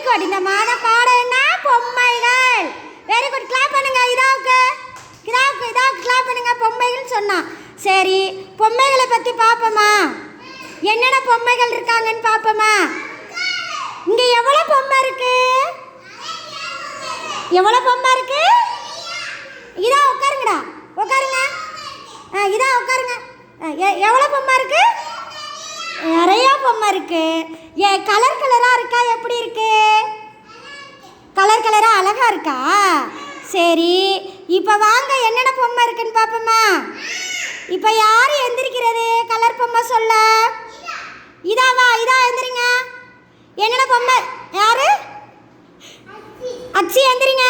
Good. இந்த மாத பாடம் என்ன? பொம்மைகள். Very good. கிளாப் பண்ணுங்க. இதாவுக்கு கிளாப் பண்ணுங்க. பொம்மைகள்னு சொன்னா. சரி, பொம்மைகளை பற்றி பார்ப்போமா? என்னென்ன பொம்மைகள் இருக்காங்கன்னு பார்ப்போமா? இங்கே எவ்வளோ பொம்மை இருக்கு? எவ்வளோ பொம்மை இருக்கு? இதா உட்காருங்கடா, உட்காருங்க. இதா உட்காருங்க. எவ்வளோ பொம்மை இருக்கு? நிறையா பொம்மை இருக்கு. கலர் கலராக இருக்கா? எப்படி இருக்கு? கலர் கலராக அழகா இருக்கா? சரி, இப்போ வாங்க என்னென்ன பொம்மை இருக்குன்னு பார்ப்போமா? இப்போ யார் எந்திரிக்கிறது? கலர் பொம்மை சொல்ல. இதாவா? இதா எந்திரிங்க. என்னென்ன பொம்மை? யாரு? அச்சி எந்திரிங்க.